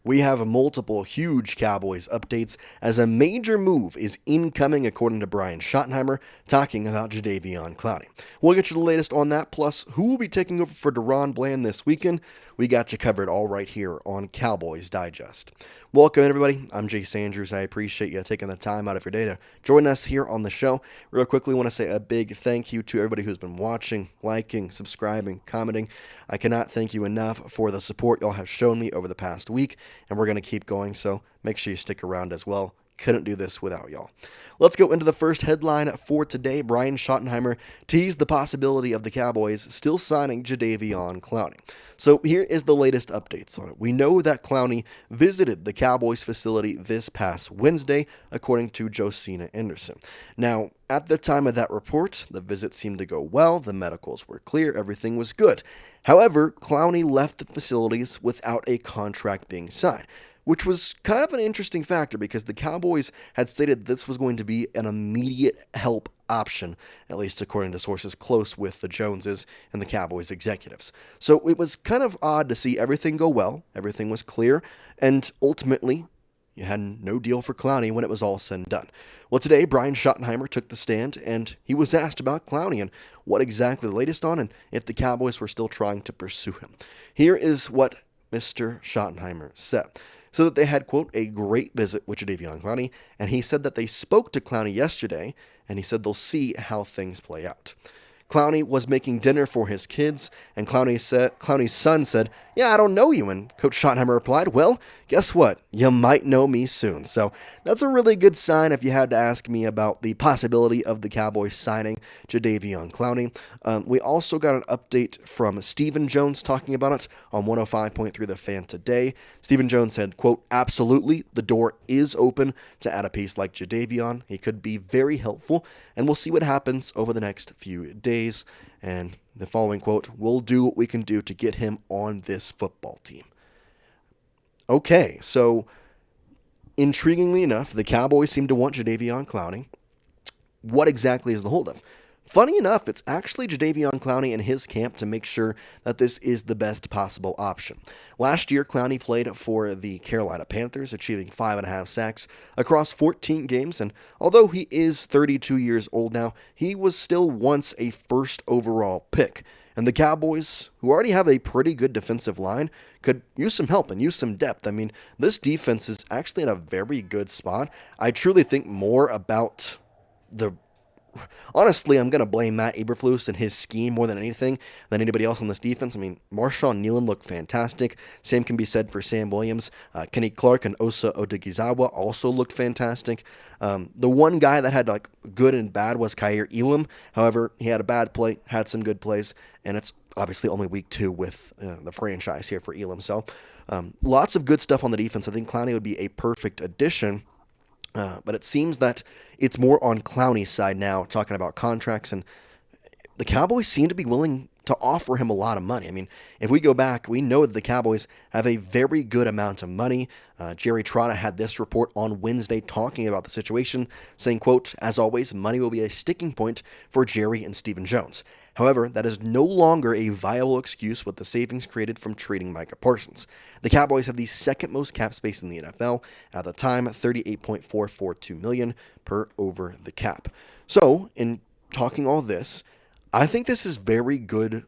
We have multiple huge Cowboys updates as a major move is incoming according to Brian Schottenheimer, talking about Jadeveon Clowney. We'll get you the latest on that, plus who will be taking over for DaRon Bland this weekend. We got you covered all right here on Cowboys Digest. Welcome, everybody. I'm Jace Andrews. I appreciate you taking the time out of your day to join us here on the show. Real quickly, want to say a big thank you to everybody who's been watching, liking, subscribing, commenting. I cannot thank you enough for the support y'all have shown me over the past week, and we're going to keep going, so make sure you stick around as well. Couldn't do this without y'all. Let's go into the first headline for today. Brian Schottenheimer teased the possibility of the Cowboys still signing Jadeveon Clowney. So here is the latest updates on it. We know that Clowney visited the Cowboys facility this past Wednesday, according to Jace Andrews. Now, at the time of that report, the visit seemed to go well, the medicals were clear, everything was good. However, Clowney left the facilities without a contract being signed, which was kind of an interesting factor because the Cowboys had stated this was going to be an immediate help option, at least according to sources close with the Joneses and the Cowboys executives. So it was kind of odd to see everything go well, everything was clear, and ultimately you had no deal for Clowney when it was all said and done. Well, today, Brian Schottenheimer took the stand, and he was asked about Clowney and what exactly the latest on, and if the Cowboys were still trying to pursue him. Here is what Mr. Schottenheimer said. So that they had, quote, a great visit with Jadeveon Clowney, and he said that they spoke to Clowney yesterday, and he said they'll see how things play out. Clowney was making dinner for his kids, and Clowney's son said, "Yeah, I don't know you," and Coach Schottenheimer replied, "Well, guess what? You might know me soon." So that's a really good sign if you had to ask me about the possibility of the Cowboys signing Jadeveon Clowney. We also got an update from Stephen Jones talking about it on 105.3 The Fan today. Stephen Jones said, quote, "Absolutely, the door is open to add a piece like Jadeveon. He could be very helpful, and we'll see what happens over the next few days." And the following quote, "We'll do what we can do to get him on this football team." Okay, so intriguingly enough, the Cowboys seem to want Jadeveon Clowney. What exactly is the holdup? Funny enough, it's actually Jadeveon Clowney and his camp to make sure that this is the best possible option. Last year, Clowney played for the Carolina Panthers, achieving 5.5 sacks across 14 games, and although he is 32 years old now, he was still once a first overall pick. And the Cowboys, who already have a pretty good defensive line, could use some help and use some depth. I mean, this defense is actually in a very good spot. I truly think more about honestly, I'm going to blame Matt Eberflus and his scheme more than anything than anybody else on this defense. I mean, Marshawn Nealon looked fantastic. Same can be said for Sam Williams. Kenny Clark and Osa Odighizuwa also looked fantastic. The one guy that had like good and bad was Kaiir Elam. However, he had a bad play, had some good plays, and it's obviously only week 2 with the franchise here for Elam. So lots of good stuff on the defense. I think Clowney would be a perfect addition. But it seems that it's more on Clowney's side now, talking about contracts, and the Cowboys seem to be willing to offer him a lot of money. I mean, if we go back, we know that the Cowboys have a very good amount of money. Jerry Trotta had this report on Wednesday talking about the situation, saying, quote, "As always, money will be a sticking point for Jerry and Stephen Jones. However, that is no longer a viable excuse with the savings created from trading Micah Parsons. The Cowboys have the second most cap space in the NFL at the time, $38.442 million per over the cap." So, in talking all this, I think this is very good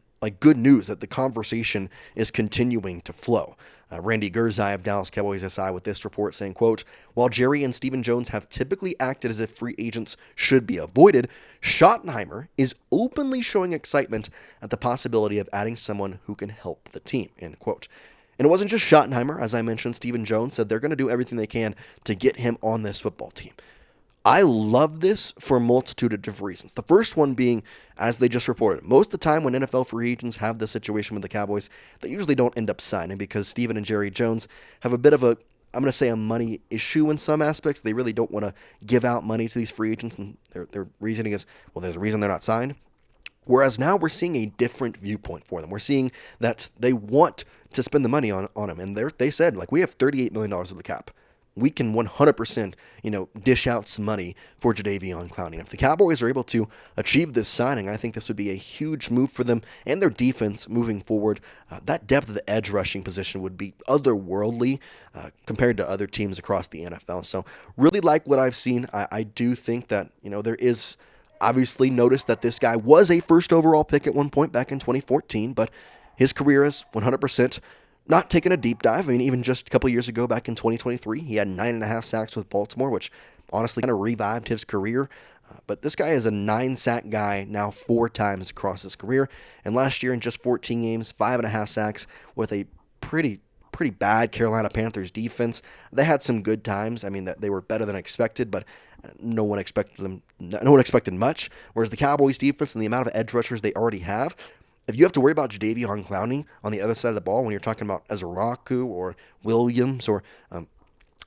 news that the conversation is continuing to flow. Randy Gerzai of Dallas Cowboys SI with this report saying, quote, "While Jerry and Stephen Jones have typically acted as if free agents should be avoided, Schottenheimer is openly showing excitement at the possibility of adding someone who can help the team," end quote. And it wasn't just Schottenheimer. As I mentioned, Stephen Jones said they're going to do everything they can to get him on this football team. I love this for a multitude of different reasons. The first one being, as they just reported, most of the time when NFL free agents have this situation with the Cowboys, they usually don't end up signing because Stephen and Jerry Jones have a bit of a, I'm going to say, a money issue in some aspects. They really don't want to give out money to these free agents, and their reasoning is, well, there's a reason they're not signed. Whereas now we're seeing a different viewpoint for them. We're seeing that they want to spend the money on them, and they said, like, we have $38 million of the cap. we can 100%, dish out some money for Jadeveon Clowney. And if the Cowboys are able to achieve this signing, I think this would be a huge move for them and their defense moving forward. That depth of the edge rushing position would be otherworldly compared to other teams across the NFL. So really like what I've seen. I do think that, there is obviously notice that this guy was a first overall pick at one point back in 2014, but his career is 100% not taking a deep dive. I mean, even just a couple years ago, back in 2023, he had 9.5 sacks with Baltimore, which honestly kind of revived his career. But this guy is a 9-sack guy now 4 times across his career. And last year in just 14 games, 5.5 sacks with a pretty bad Carolina Panthers defense. They had some good times. I mean, that they were better than expected, but no one expected much. Whereas the Cowboys defense and the amount of edge rushers they already have, if you have to worry about Jadeveon Clowney on the other side of the ball when you're talking about Ezraku or Williams or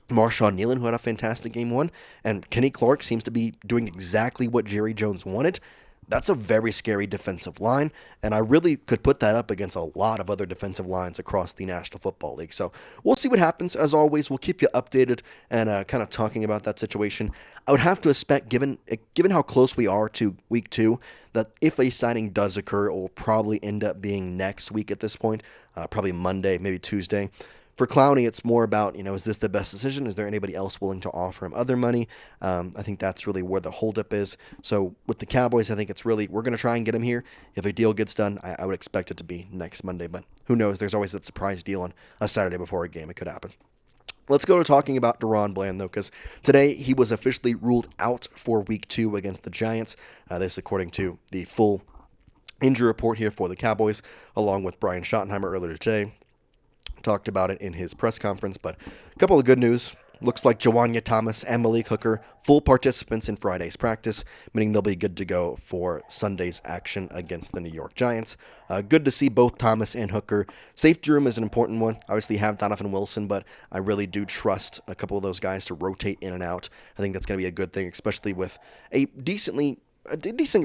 Marshawn Nealon, who had a fantastic game 1, and Kenny Clark seems to be doing exactly what Jerry Jones wanted, that's a very scary defensive line, and I really could put that up against a lot of other defensive lines across the National Football League. So we'll see what happens. As always, we'll keep you updated and kind of talking about that situation. I would have to expect, given how close we are to week 2, that if a signing does occur, it will probably end up being next week at this point, probably Monday, maybe Tuesday. For Clowney, it's more about, is this the best decision? Is there anybody else willing to offer him other money? I think that's really where the holdup is. So with the Cowboys, I think it's really, we're going to try and get him here. If a deal gets done, I would expect it to be next Monday, but who knows? There's always that surprise deal on a Saturday before a game. It could happen. Let's go to talking about DaRon Bland, though, because today he was officially ruled out for week 2 against the Giants. This according to the full injury report here for the Cowboys, along with Brian Schottenheimer earlier today. Talked about it in his press conference, but a couple of good news. Looks like Jawanya Thomas and Malik Hooker, full participants in Friday's practice, meaning they'll be good to go for Sunday's action against the New York Giants. Good to see both Thomas and Hooker. Safety room is an important one. Obviously, you have Donovan Wilson, but I really do trust a couple of those guys to rotate in and out. I think that's going to be a good thing, especially with a decent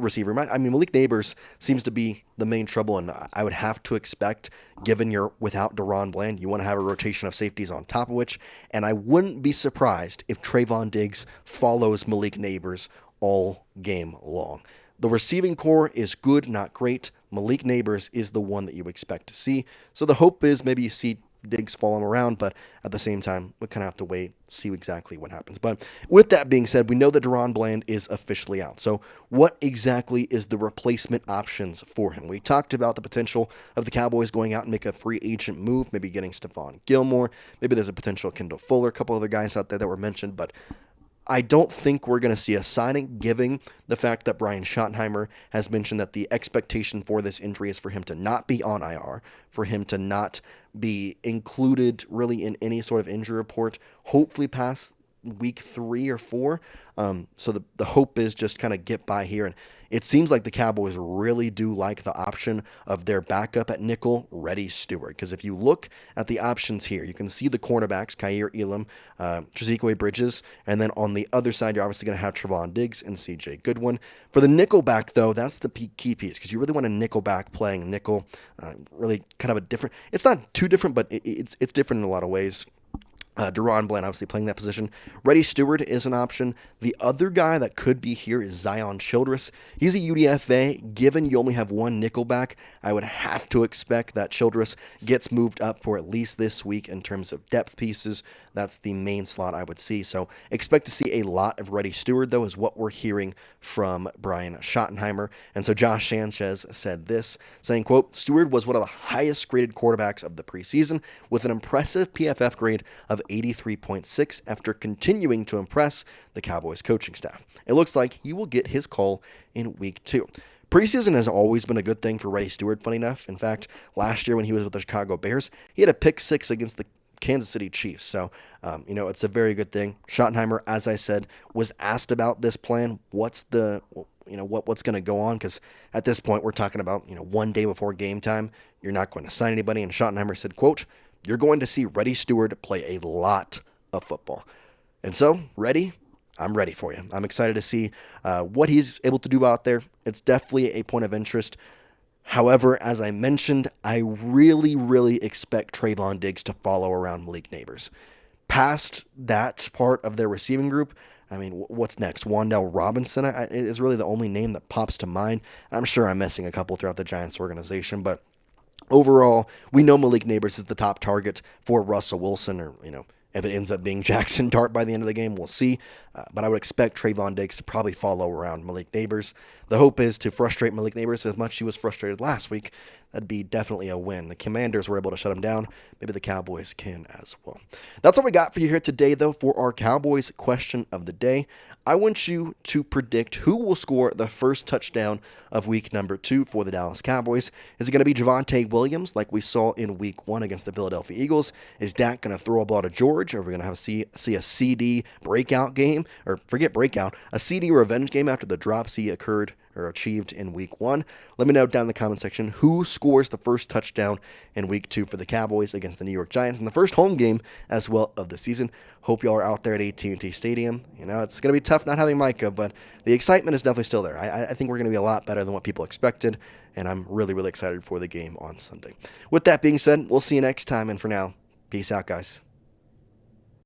receiver. I mean, Malik Neighbors seems to be the main trouble, and I would have to expect, given you're without DaRon Bland, you want to have a rotation of safeties on top of which, and I wouldn't be surprised if Trevon Diggs follows Malik Neighbors all game long. The receiving core is good, not great. Malik Neighbors is the one that you expect to see, so the hope is maybe you see Diggs follow him around, but at the same time, we kind of have to wait, see exactly what happens. But with that being said, we know that DaRon Bland is officially out. So what exactly is the replacement options for him? We talked about the potential of the Cowboys going out and make a free agent move, maybe getting Stephon Gilmore. Maybe there's a potential Kendall Fuller, a couple other guys out there that were mentioned, but I don't think we're going to see a signing, given the fact that Brian Schottenheimer has mentioned that the expectation for this injury is for him to not be on IR, for him to not be included really in any sort of injury report, hopefully past week 3 or 4. So the hope is just kind of get by here. And it seems like the Cowboys really do like the option of their backup at nickel, Reddy Stewart. Because if you look at the options here, you can see the cornerbacks, Kaiir Elam, Trezeguet Bridges, and then on the other side, you're obviously going to have Trevon Diggs and CJ Goodwin. For the nickelback, though, that's the key piece, because you really want a nickelback playing nickel. Really kind of a different, it's not too different, but it's different in a lot of ways. DaRon Bland obviously playing that position. Reddy Stewart is an option. The other guy that could be here is Zion Childress. He's a UDFA. Given you only have one nickelback, I would have to expect that Childress gets moved up for at least this week in terms of depth pieces. That's the main slot I would see. So expect to see a lot of Reddy Stewart, though, is what we're hearing from Brian Schottenheimer. And so Josh Sanchez said this, saying, quote, Stewart was one of the highest graded quarterbacks of the preseason with an impressive PFF grade of 83.6 after continuing to impress the Cowboys coaching staff. It looks like he will get his call in week 2. Preseason has always been a good thing for Reddy Stewart, funny enough. In fact, last year when he was with the Chicago Bears, he had a pick 6 against the Kansas City Chiefs. So, it's a very good thing. Schottenheimer, as I said, was asked about this plan. What's going to go on? Because at this point, we're talking about, one day before game time, you're not going to sign anybody. And Schottenheimer said, quote, you're going to see Reddy Stewart play a lot of football. And so, Reddy, I'm ready for you. I'm excited to see what he's able to do out there. It's definitely a point of interest. However, as I mentioned, I really, really expect Trevon Diggs to follow around Malik Neighbors. past that part of their receiving group, I mean, what's next? Wan'Dale Robinson is really the only name that pops to mind. I'm sure I'm missing a couple throughout the Giants organization, but overall, we know Malik Neighbors is the top target for Russell Wilson, or, if it ends up being Jackson Dart by the end of the game, we'll see. But I would expect Trevon Diggs to probably follow around Malik Neighbors. The hope is to frustrate Malik Neighbors as much as he was frustrated last week. That'd be definitely a win. The Commanders were able to shut him down. Maybe the Cowboys can as well. That's all we got for you here today, though, for our Cowboys question of the day. I want you to predict who will score the first touchdown of week number 2 for the Dallas Cowboys. Is it going to be Javonte Williams like we saw in week 1 against the Philadelphia Eagles? Is Dak going to throw a ball to George? Are we going to see a CeeDee breakout game? Or forget breakout, a CeeDee revenge game after the drops he occurred or achieved in week 1. Let me know down in the comment section who scores the first touchdown in week 2 for the Cowboys against the New York Giants in the first home game as well of the season. Hope y'all are out there at AT&T Stadium. It's going to be tough not having Micah, but the excitement is definitely still there. I think we're going to be a lot better than what people expected, and I'm really, really excited for the game on Sunday. With that being said, we'll see you next time, and for now, peace out, guys.